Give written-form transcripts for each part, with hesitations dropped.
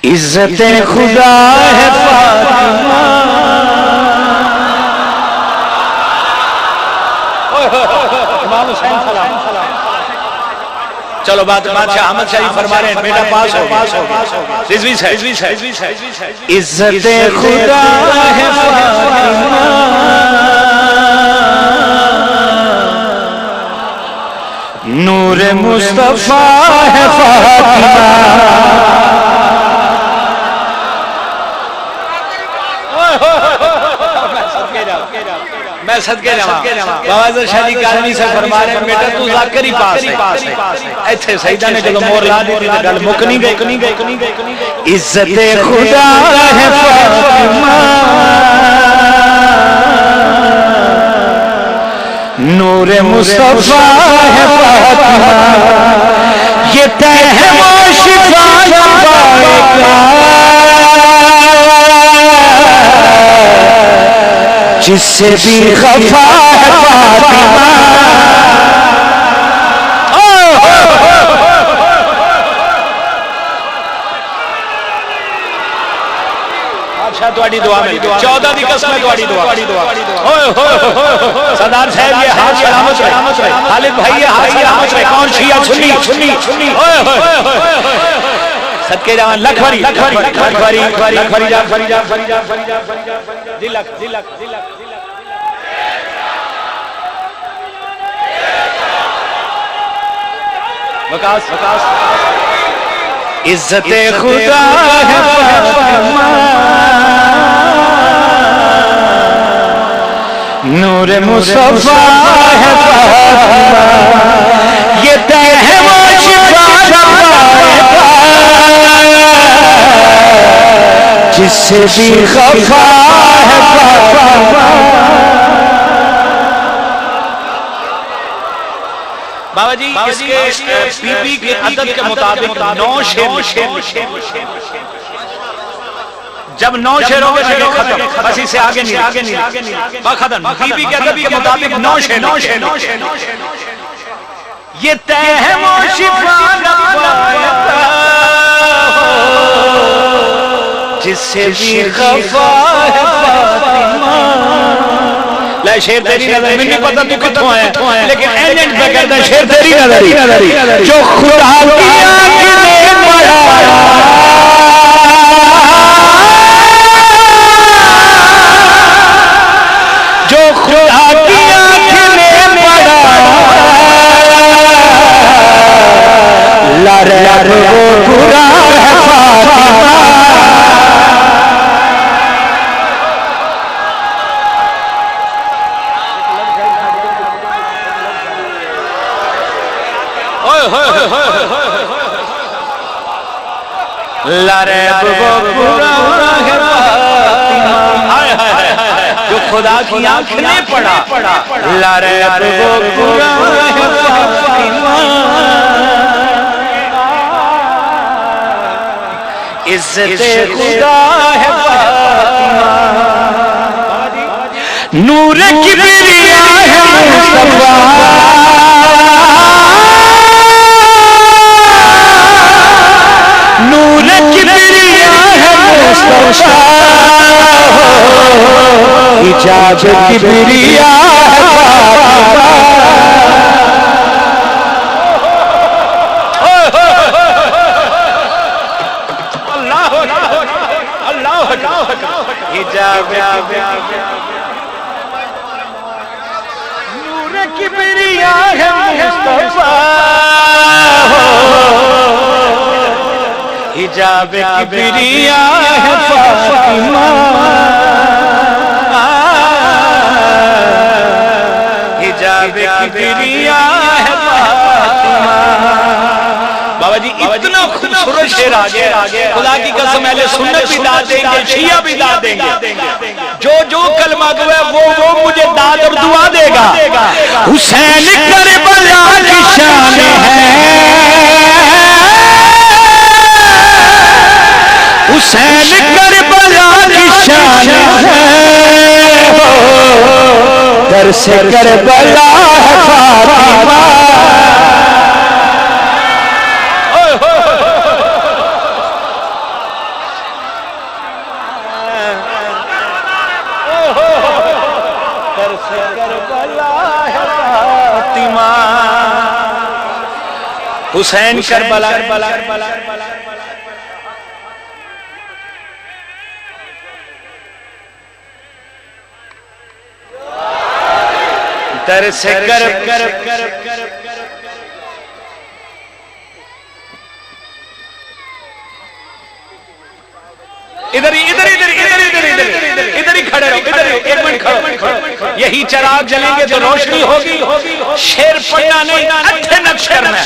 इज्जत खुदा है फातिमा। इमाम हुसैन सलाम। चलो बादशाह अहमद शाही फरमा रहे हैं बेटा पास हो रिजवी है। इज्जत खुदा है फातिमा, नूर मुस्तफा है फातिमा। मैं सदके जावा बाबा शादी कालनी से फरमा रहे हैं बेटा तू जाकर ही पास है। ऐसे सईदा ने जो मोर ला दी थी तो गल मुक नहीं गई। इज्जत खुदा है फातिमा, नूर मुस्तफा है फातिमा। ये तय है वो शिफा जिससे भी खफा है फातिमा। अच्छा तुहाडी दुआ मिल गई 14 दी कसम है तुहाडी दुआ। सरदार साहब ये हाथ सलामत रहे, खालिद भाई ये हाथ सलामत रहे। कौन शिया सुन्नी सदके जावन लख भरी वकास इज्जत खुदा है फातिमा, नूर मुस्तफा है फातिमा। ये तय है वो शिफा जिससे भी खफा है फातिमा। बाबा जी इसके बीबी के अदद के मुताबिक 9 शेर। जब 9 शेर हो गए खत्म, बस इससे आगे नहीं खत्म। बीबी के अदद के मुताबिक 9 शेर। ये तय है वो शिफा जिससे भी खफा है फातिमा। ला शेर तेरी नजर में नहीं पता तू किथों आया, लेकिन एजेंट पे कहता है शेर तेरी नजर जो खुदा की आंख ने पढ़ाया, जो खुदा की आंख ने पढ़ाया लर वो बुरा है फातिमा। लरे वो बुरा है फातिमा, जो खुदा की आंख ने पढ़ा। लरे वो बुरा है फातिमा, इज्जत खुदा है फातिमा। नूर की बिरिया है मुस्तफा, नूर की बिरिया है मुस्तफा। हिजाब की बिरिया है फातिमा। नूर की बिरिया है मुस्तफा, हिजाब की बिरिया है फातिमा। हिजाब की बिरिया है फातिमा। बाबा जी इतना खूबसूरत शेर आ गया, खुदा की कसम अहले सुन्नत भी दाद देंगे, शिया भी दाद देंगे। जो कलमा गए वो मुझे दाद और दुआ देगा। हुसैन करबला की शान है, हुसैन करबला की शान है। दर से करबला है फातिमा। हुसैन करबला दर से कर इधर इधर इधर इधर इधर इधर इधर ही खड़े रहो, इधर एक मिनट खड़ो। यही चिराग जलेंगे तो रोशनी होगी। शेर पढ़ना नहीं, अच्छे नक्श करना है।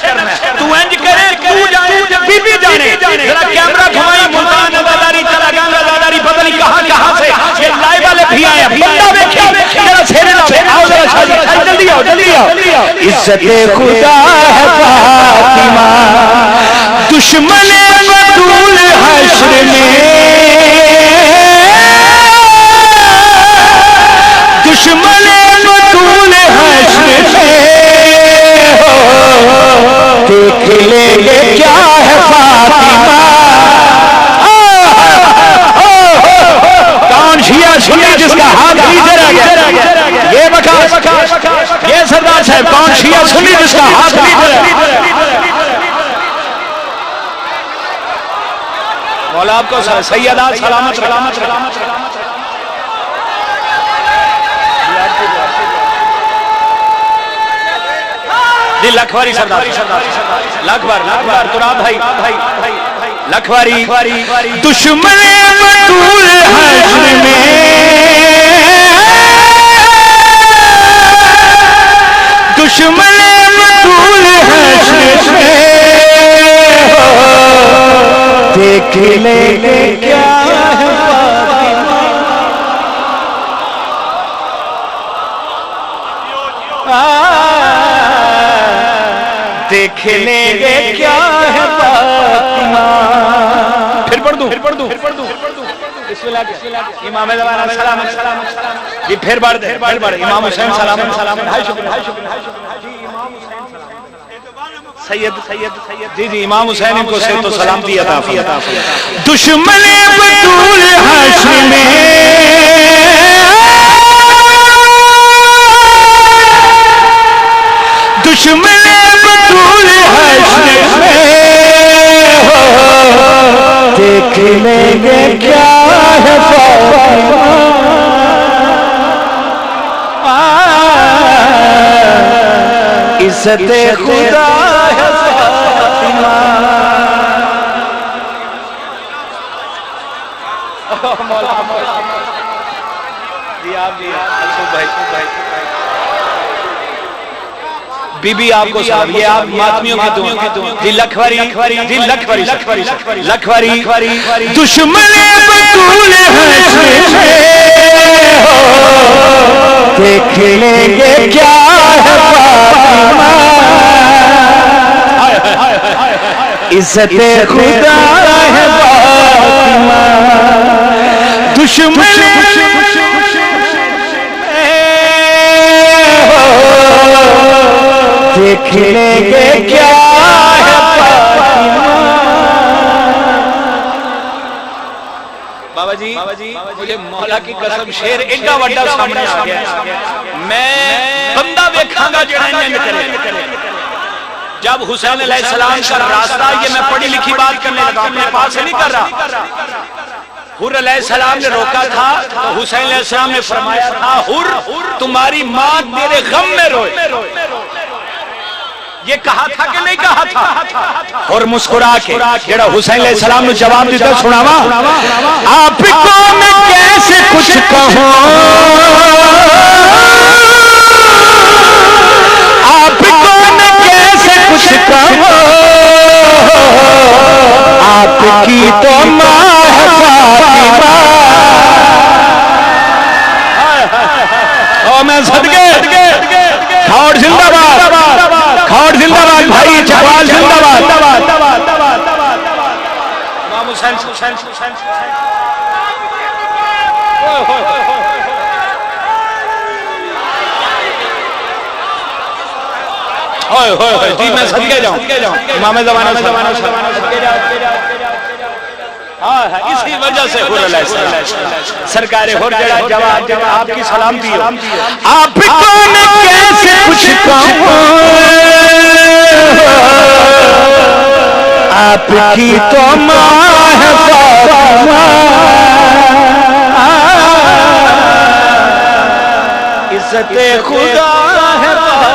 तू इंज करे, तू जाने बीबी जाने। जरा कैमरा घुमाई, मुल्तान अदादारी, चलागान अदादारी, पता नहीं कहां से ये लाइव वाले भी आए हैं। बंदा देखिए, जरा शेर आओ, जरा शादी, जल्दी आओ, जल्दी आओ। इज्जत खुदा है फातिमा, दुश्मन बतूल हश्र में, दुश्मन बतूल हश्र में, देख लेंगे क्या है फातिमा। कौन शिया सुन्नी जिसका हाथ नीचे रह गया? ये बता, ये सरदार साहब, कौन शिया सुन्नी जिसका हाथ नीचे रह गया? मौला आपको सैयदा सलामत जी। लखवारी सरदार, लखवार तुराब भाई, लखवारी। दुश्मन बतूल हश्र में, दुश्मन बतूल हश्र में, देख लेंगे क्या है फातिमा। देख लेंगे क्या है फातिमा। फिर पढ़ दूं इमाम ज़माना सलामत जी। फिर बढ़ इमाम हुसैन सलामत। सैयद जी जी, इमाम हुसैन इनको से तो सलामती अता फरमा। दुश्मन बतूल हश्र में, दुश्मन बतूल हश्र में, देख लेंगे क्या है फातिमा। इज्जत खुदा है फातिमा। बीबी आपको साहब, ये आप मातमियों की दुआ जी। लखवारी जी, लखवारी। दुश्मन बतूल हश्र में, देख लेंगे क्या है फातिमा। इज्जत खुदा है फातिमा, दुश्मन देख लेंगे क्या है फातिमा। बाबा जी मुझे मौला की कसम शेर एडा वड्डा सामने आ गया। मैं बंदा वेखांगा जेड़ा इंज करे। जब हुसैन अलैहिस्सलाम का रास्ता, ये मैं पढ़ी लिखी बात करने लगा, अपने पास से नहीं कर रहा। हुर अलैहिस्सलाम ने रोका था तो हुसैन अलैहिस्सलाम ने फरमाया था, हुर तुम्हारी माँ तेरे गम में रोए। ये कहा था कि नहीं कहा था? और मुस्कुरा के जेड़ा हुसैन अलैहिस्सलाम ने जवाब दिया, सुनावा आपको मैं कैसे कुछ कहूं, आपको मैं कैसे कुछ कहूं, आपकी तो माँ है फातिमा। ओ मैं सदके खौट जिंदाबाद, खौट जिंदाबाद भाई, जवाल जिंदाबाद। इमाम हुसैन जी, मैं सदके जाऊं इमाम ज़माना इसी वजह से हुर अलैहिस्सलाम सरकार हुर जवाब आपकी सलामती हो। आपको मैं कैसे कुछ कहूं, आपकी तो माँ है फातिमा, इज्जत खुदा है